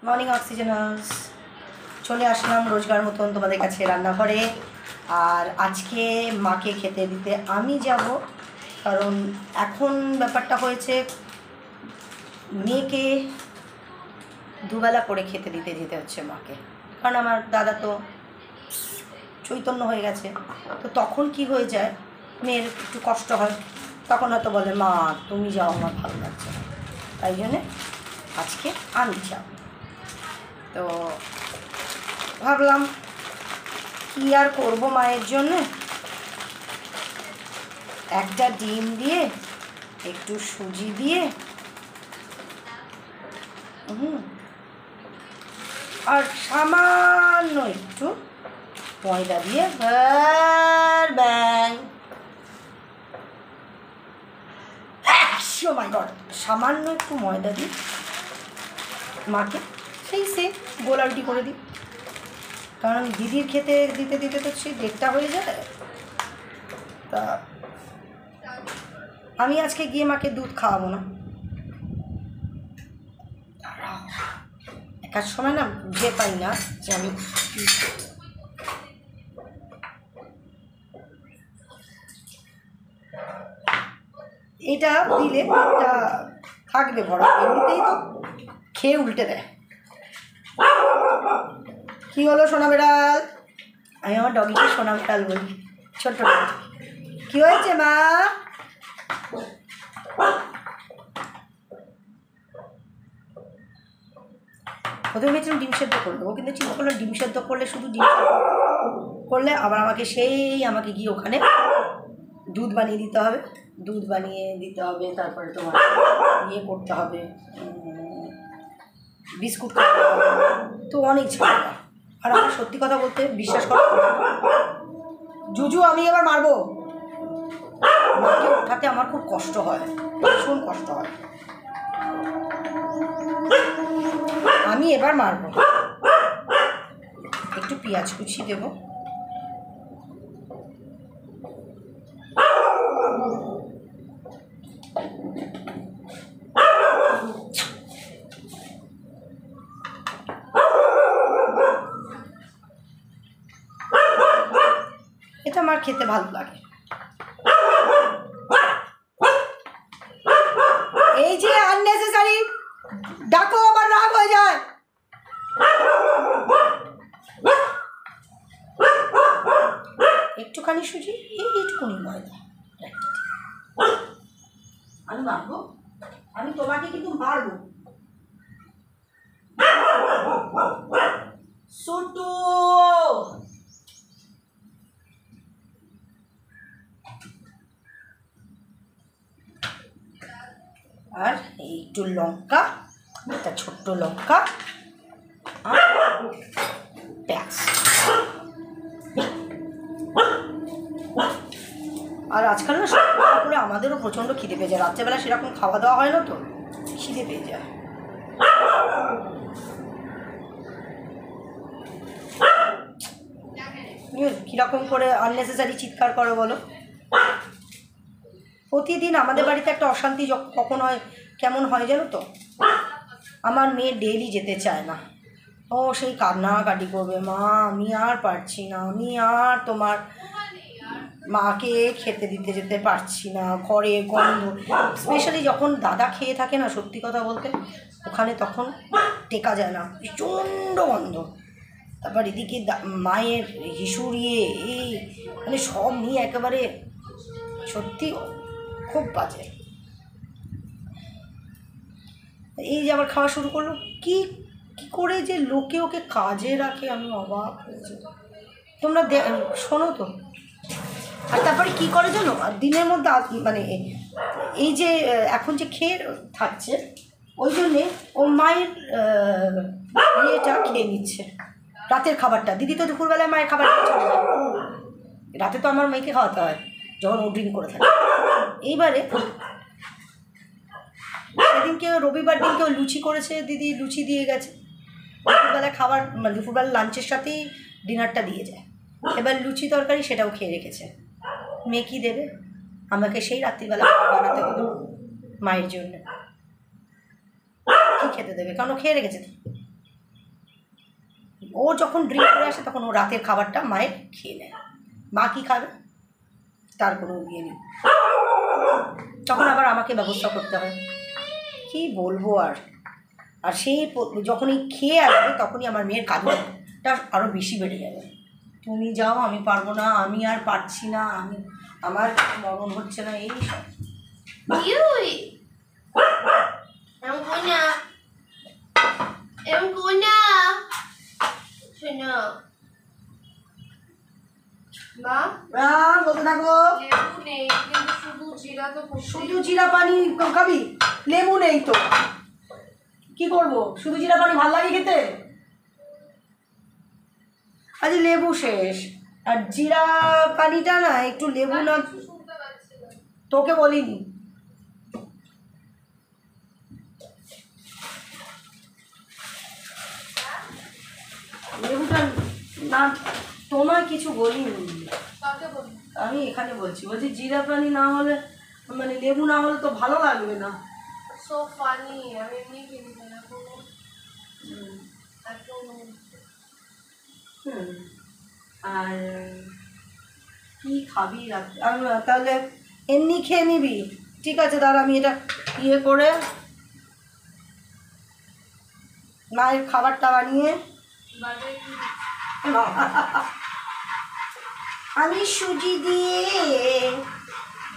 Morning অক্সিজেনার্স, চলে আসলাম রোজগার মতন তোমাদের কাছে রান্নাঘরে। আর আজকে মাকে খেতে দিতে আমি যাব, কারণ এখন ব্যাপারটা হয়েছে মেয়েকে দুবেলা করে খেতে দিতে যেতে হচ্ছে মাকে, কারণ আমার দাদা তো চৈতন্য হয়ে গেছে। তো তখন কি হয়ে যায়, মেয়ের একটু কষ্ট হয়, তখন হয়তো বলে মা তুমি যাও, আমার ভালো লাগছে না। তাই জন্যে আজকে আমি যাব। তো ভাবলাম কি আর করবো, মায়ের জন্য একটা ডিম দিয়ে একটু সুজি দিয়ে আর সামান্য একটু ময়দা দিয়ে ব্যাং, মাই গড, সামান্য একটু ময়দা দিই মাকে, সে গোলা রুটি করে দিই। কারণ দিদির খেতে দিতে দিতে তো সেই 1:30 হয়ে যায়। তা আমি আজকে গিয়ে মাকে দুধ খাওয়াবো না, একার সময় না বুঝে পাই না যে আমি এটা দিলে পেটটা থাকবে ভরা, এমনিতেই তো খেয়ে উল্টে দেয়। কী হলো সোনা বেড়াল? আমি আমার ডগিকে সোনা বেড়াল বলি, ছোট্ট ডগ। কী হয়েছে মা? প্রথমে ভেবেছিলাম ডিম সেদ্ধ করবো, ও কিন্তু চিন্তা করলো ডিম সেদ্ধ করলে শুধু ডিম করলে আবার আমাকে গিয়ে ওখানে দুধ বানিয়ে দিতে হবে, তারপরে তোমার করতে হবে, বিস্কুট করতে হবে, তো অনেক ঝামেলা। আর আমার সত্যি কথা বলতে বিশ্বাস করো জুজু, আমি এবার মারবো, মাকে ওঠাতে আমার খুব কষ্ট হয়, ভীষণ কষ্ট হয়। আমি এবার মারবো, একটু পেঁয়াজ কুচি দেবো, এটা আমার খেতে ভালো লাগে। এই যে আননেসেসারি ডাকো, আবার রাগ হয়ে যায়। একটুখানি সুজি, এইটুকুনি ময়দা, আমি মারবো, আমি তোমাকে কিন্তু মারবো। সুটু আর একটু লঙ্কা, একটা ছোট্ট লঙ্কা আর পেঁয়াজ। আর আজকাল না সকাল করে আমাদেরও প্রচণ্ড খিদে পেয়ে যায়, রাত্রেবেলা সেরকম খাওয়া দাওয়া হয় না, তো খিদে পেয়ে যায়। কীরকম করে আননেসেসারি চিৎকার করো বলো? প্রতিদিন আমাদের বাড়িতে একটা অশান্তি কখন হয়, কেমন হয় জানো তো, আমার মেয়ে ডেইলি যেতে চায় না, ও সেই কান্নাকাটি করবে, মা আমি আর পারছি না, আমি আর তোমার মাকে খেতে দিতে যেতে পারছি না, ঘরে গন্ধ, স্পেশালি যখন দাদা খেয়ে থাকে না, সত্যি কথা বলতে ওখানে তখন টেকা যায় না, প্রচণ্ড গন্ধ। তারপর এদিকে মায়ের হিসুড়িয়ে এই মানে সব নিয়ে একেবারে সত্যি খুব বাজে। এই যে আবার খাওয়া শুরু করলো, কি করে যে লোকে ওকে কাজে রাখে, আমি অবাক হয়েছি। তোমরা শোনো তো। আর তারপরে কি করে জানো, দিনের মধ্যে মানে এই যে এখন যে খেয়ে থাকছে, ওই জন্যে ও মায়ের ইয়েটা খেয়ে নিচ্ছে, রাতের খাবারটা। দিদি তো দুপুরবেলায় মায়ের খাবার চলে যায়, রাতে তো আমার মেয়েকে খাওয়াতে হয় যখন ও ড্রিঙ্ক করে থাকে। এইবারে সেদিনকে রবিবার দিনকে লুচি করেছে, দিদি লুচি দিয়ে গেছে, দুপুরবেলা খাবার মানে দুপুরবেলা লাঞ্চের সাথেই ডিনারটা দিয়ে যায়। এবার লুচি তরকারি সেটাও খেয়ে রেখেছে, মেয়ে কী দেবে আমাকে সেই রাত্রিবেলা বানাতে হলো মায়ের জন্য। কী খেতে দেবে, কারণ ও খেয়ে রেখেছে তো। ও যখন ড্রিঙ্ক করে আসে তখন ও রাতের খাবারটা মায়ের খেয়ে নেয়। মা কী খাবে তার কোনো ইয়ে নেই, তখন আবার আমাকে ব্যবস্থা করতে হয়। কি বলবো আর। আর সেই যখনই খেয়ে আসবে তখনই আমার মেয়ের কাঁদটা আরও বেশি বেড়ে যাবে। তুমি যাও, আমি পারবো না, আমি আর পারছি না, আমার মরণ হচ্ছে না, এই সব। শুধু জিরা পানি খাবি? লেবু নেই তো, কি করবো? শুধু জিরা পানি ভাল লাগে খেতে? আজ লেবু শেষ, আর জিরা পানিটা না একটু লেবু না। তোকে বলিনি। লেবুটা না, তোমার কিছু বলিনি, আমি এখানে বলছি জিরা পানি না হলে, মানে লেবু না হলে তো ভালো লাগবে না। সো ফানি, আমি এমনি কিনি না কোনো। আর কি খাবি তাহলে? এমনি খেয়ে নিবি? ঠিক আছে, দাঁড়া আমি এটা ইয়ে করে মায়ের খাবারটা বানিয়ে আমি সুজি দিয়ে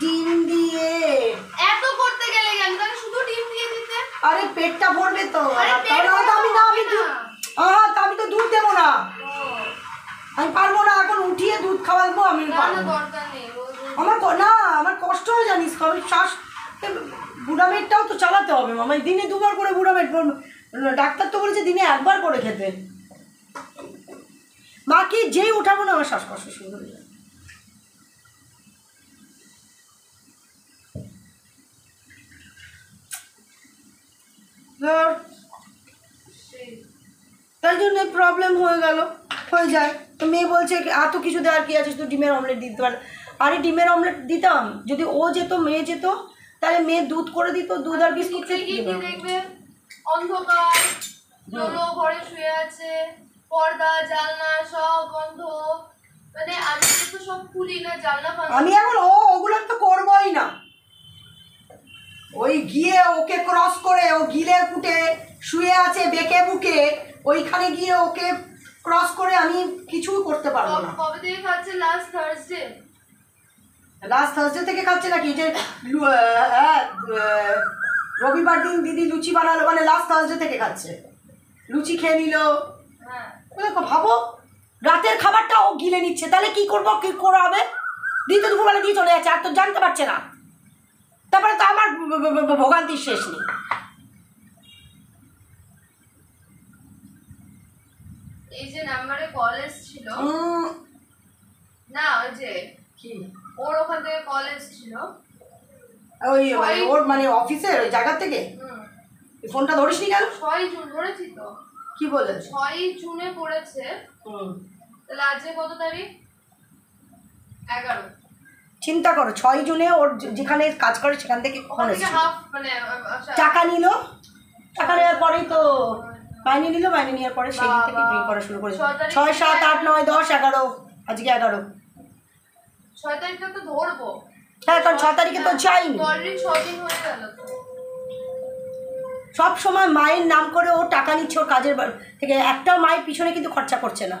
ডিম দিয়ে। এত করতে গেলে কেন? তাহলে শুধু ডিম দিয়ে দিতে। আরে পেটটা ভরবে তো। আমি তো দুধ দেবো না, আমি পারবো না এখন উঠিয়ে দুধ খাওয়াবো। আমি আমার কষ্ট হয় জানিস, শ্বাস বুড়ামেটটাও তো চালাতে হবে মামা, দিনে দুবার করে বুড়ামেট। ডাক্তার তো বলেছে দিনে একবার করে খেতে। মাকে যেই উঠাবো না আমার শ্বাসকষ্ট শুরু হয়ে যায়। তাই জন্য প্রবলেম হয়ে যায়। তো মেয়ে বলছে এত কিছু দেওয়ার কি আছে, শুধু ডিমের অমলেট দিতে পারে। আরে ডিমের অমলেট দিতাম, যদি ও যেত, মেয়ে যেত, তাহলে মেয়ে দুধ করে দিত, দুধ আর বিস্কুট দেখবে। অন্ধকার, ঘরে শুয়ে আছে, পর্দা জানলা সব বন্ধ, মানে আমি তো সব খুলি না জানলা। আমি এখন ওগুলো তো করবোই না। ওই গিয়ে ওকে ক্রস করে ও গিলে ফুটে শুয়ে আছে বেঁকে বুকে, ওইখানে গিয়ে ওকে ক্রস করে আমি কিছুই করতে পারবো না। কবে থেকে খাচ্ছে? লাস্ট থার্সডে থেকে খাচ্ছে নাকি? যে রবিবার দিন দিদি লুচি বানালো, মানে লাস্ট থার্সডে থেকে খাচ্ছে। লুচি খেয়ে নিল। ভাবো রাতের খাবারটা ও গিলে নিচ্ছে, তাহলে কি করবো? কি করা হবে? দিদি তো দুপুরবেলা দিয়ে চলে যাচ্ছে, আর তো জানতে পারছে না। তারপরে তো আমার ভোগান্তির শেষ নেই। এই যে নাম্বারে কল এসেছিল না, ওই যে কি ওর ওখান থেকে কল এসেছিল, ওই ওর মানে অফিসের ওই জায়গা থেকে। ফোনটা ধরিসনি কেন? 6 জুন ধরেছি তো। কি বলে? 6 জুনে পড়েছে। তাহলে আজকে কত তারিখ? 11। চিন্তা করো, 6 জুনে ওর যেখানে কাজ করে সেখান থেকে ফোন এসেছে। টাকা নিল, টাকা নেওয়ার পরেই তো মাইনে নিল, মাইনে নেওয়ার পরে সেই থেকে ড্রিঙ্ক করা শুরু করেছে। 6, 7, 8, 9, 10, 11, আজকে 11। 6 তারিখটা তো ধরবো। হ্যাঁ, কারণ 6 তারিখে তো যাইনি। অলরেডি 6 দিন হয়ে গেল তো। সব সময় মায়ের নাম করে ও টাকা নিচ্ছে ওর কাজের থেকে, একটাও মায়ের পিছনে কিন্তু খরচা করছে না।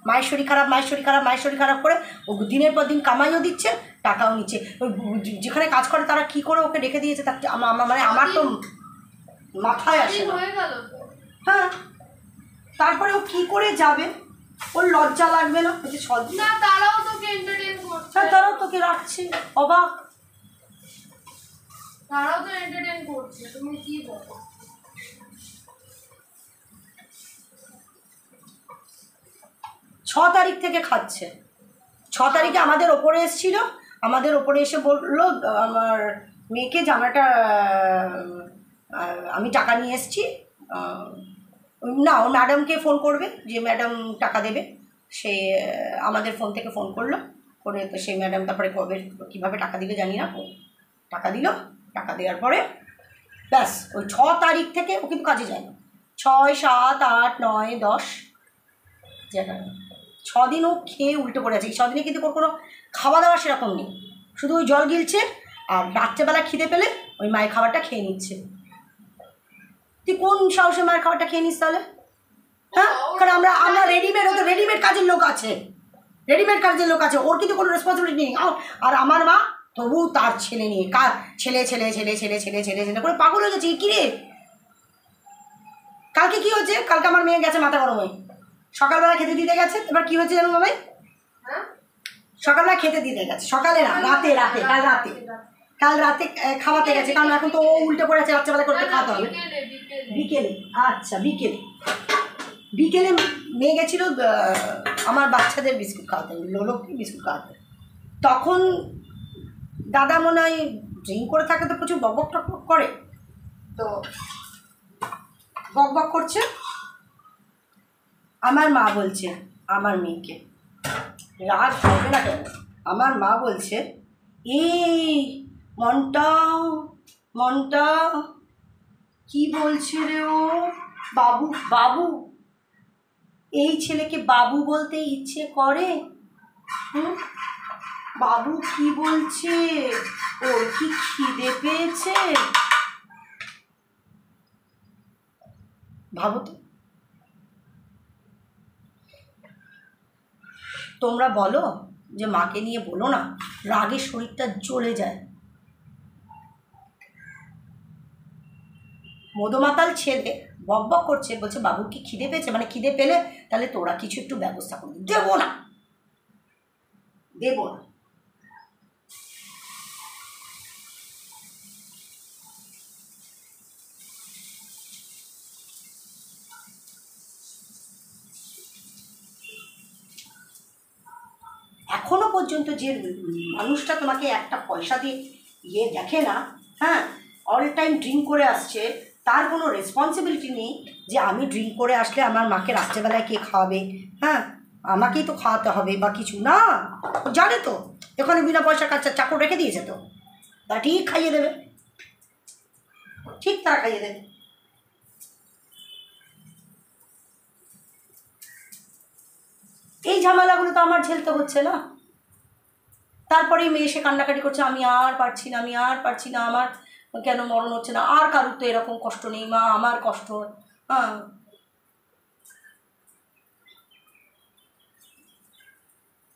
মায়ের শরীর খারাপ, মায়ের শরীর খারাপ, মায়ের শরীর খারাপ করে ও দিনের পর দিন কামাইও দিচ্ছে, টাকাও নিচ্ছে। ওই যেখানে কাজ করে তারা কি করে ওকে রেখে দিয়েছে, তার মানে আমার তো মাথায় আসে না। হ্যাঁ, তারপরে ও কি করে যাবে? ওর লজ্জা লাগবে না? না, তারাও তোকে এন্টারটেইন করছে। হ্যাঁ, তারাও তোকে রাখছে, অবাক। তারাও তো এন্টারটেইন করছে, তুমি কি বলো? ছ তারিখ থেকে খাচ্ছে। 6 তারিখে আমাদের ওপরে এসেছিল, আমাদের ওপরে এসে বললো আমার মেয়েকে জামাটা আমি টাকা নিয়ে এসেছি, না ও ম্যাডামকে ফোন করবে, যে ম্যাডাম টাকা দেবে। সে আমাদের ফোন থেকে ফোন করলো, করে তো সেই ম্যাডাম তারপরে কবে কীভাবে টাকা দিলে জানি না, টাকা দিল। টাকা দেওয়ার পরে ব্যাস ওই 6 তারিখ থেকে ও কিন্তু কাজে যায় না। 6, 7, 8, 9, 10 যেটা 6 দিন ও খেয়ে উল্টে পড়ে আছে। এই 6 দিনে কিন্তু ওর কোনো খাওয়া দাওয়া সেরকম নেই, শুধু ওই জল গিলছে আর রাত্রেবেলা খিদে পেলে ওই মায়ের খাবারটা খেয়ে নিচ্ছে। তুই কোন সাহসে মায়ের খাবারটা খেয়ে নিস তাহলে? হ্যাঁ, কারণ আমরা রেডিমেড, ও তো রেডিমেড কাজের লোক আছে, রেডিমেড কাজের লোক আছে, ওর কিন্তু কোনো রেসপন্সিবিলিটি নেই। আর আমার মা তবু তার ছেলে নিয়ে ছেলে ছেলে ছেলে ছেলে ছেলে ছেলে ছেলে করে পাগল হয়ে গেছে। কী রে, কালকে কী হচ্ছে? কালকে আমার মেয়ে গেছে মাথা গরম হয়ে, সকালবেলা খেতে দিতে গেছে। এবার কী হচ্ছে জানো ভাই? সকালবেলা খেতে দিতে গেছে, সকালে না, রাতে কাল রাতে খাওয়াতে গেছে, কারণ এখন তো ও উল্টে পড়ে আছে, রাত্রেবেলা করতে খাওয়াতে হবে। বিকেলে, আচ্ছা বিকেলে মেয়ে গেছিলো আমার বাচ্চাদের বিস্কুট খাওয়াতে, লোলককে বিস্কুট খাওয়াতে। তখন দাদা মনে হয় ড্রিঙ্ক করে থাকে, তো প্রচুর বকবক টকবক করে, তো বকবক করছে। আমার মা বলছে আমার মেয়েকে, রাগ হবে না কেন, আমার মা বলছে এই মনটা কি বলছে রে ও, বাবু এই ছেলেকে বাবু বলতে ইচ্ছে করে? বাবু কি বলছে, ওর কি খিদে পেয়েছে? ভাবো তো, তোমরা বলো যে মাকে নিয়ে বলো না, রাগে শরীরটা জ্বলে যায়। মদমাতাল ছেলে বকবক করছে, বলছে বাবুর কি খিদে পেয়েছে, মানে খিদে পেলে তাহলে তোরা কিছু একটু ব্যবস্থা করবি। দেবো না। এখনো পর্যন্ত যে মানুষটা তোমাকে একটা পয়সা দিয়ে দেখে না, হ্যাঁ, অল টাইম ড্রিঙ্ক করে আসছে, তার কোনো রেসপন্সিবিলিটি নেই যে আমি ড্রিঙ্ক করে আসলে আমার মাকে রাত্রেবেলায় কে খাওয়াবে, হ্যাঁ, আমাকেই তো খাওয়াতে হবে বা কিছু না। জানে তো এখানে বিনা পয়সা কাচ্চা চাকর রেখে দিয়েছে, তো তা ঠিক খাইয়ে দেবে, ঠিক তারা খাইয়ে দেবে। এই ঝামেলাগুলো তো আমার ঝেলতে হচ্ছে না। তারপরেই মেয়ে এসে কান্নাকাটি করছে, আমি আর পারছি না, আমার কেন মরণ হচ্ছে না, আর কারুর তো এরকম কষ্ট নেই মা, আমার কষ্ট। হ্যাঁ,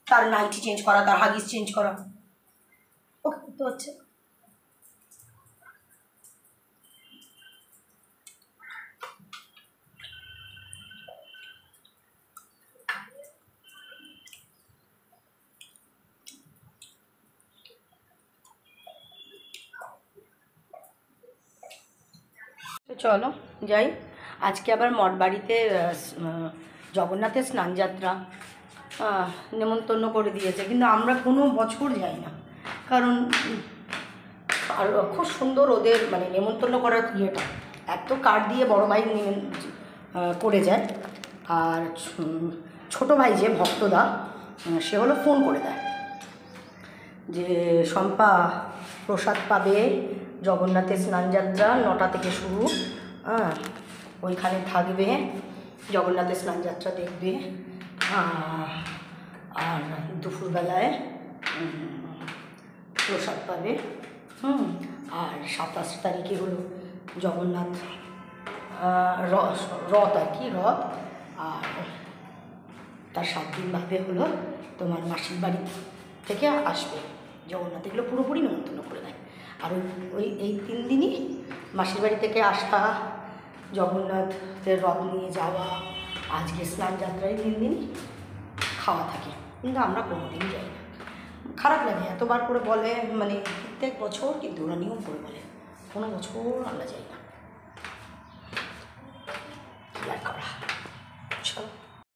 তার নাইটি চেঞ্জ করা, তার হাগিস চেঞ্জ করা, ওকে করতে হচ্ছে। চলো যাই, আজকে আবার মঠবাড়িতে জগন্নাথের স্নানযাত্রা নেমন্তন্ন করে দিয়েছে, কিন্তু আমরা কোনো বছর যাই না, কারণ আর খুব সুন্দর ওদের মানে নেমন্তন্ন করার ইয়েটা, এত কার্ড দিয়ে বড় ভাই করে যায়, আর ছোটো ভাই যে ভক্তদা সে হলো ফোন করে দেয় যে শম্পা প্রসাদ পাবে, জগন্নাথের স্নানযাত্রা 9টা থেকে শুরু, ওইখানে থাকবে, জগন্নাথের স্নানযাত্রা দেখবে, আর দুপুরবেলায় প্রসাদ পাবে। আর 27 তারিখে হলো জগন্নাথ রথ আর কি, রথ, আর তার 7 দিন বাদে হলো তোমার মাসির বাড়ি থেকে আসবে জগন্নাথ, এগুলো পুরোপুরি নিমন্ত্রণ করে দেয়। আর এই 3 দিনই মাসির বাড়ি থেকে আসা, জগন্নাথের রথ নিয়ে যাওয়া, আজকে স্নান যাত্রায় 3 দিনই খাওয়া থাকে, কিন্তু আমরা কোনোদিন যাই না। খারাপ লাগে, এতবার করে বলে, মানে প্রত্যেক বছর কিন্তু ওরা নিয়ম করে বলে, কোনো বছর আমরা যাই না।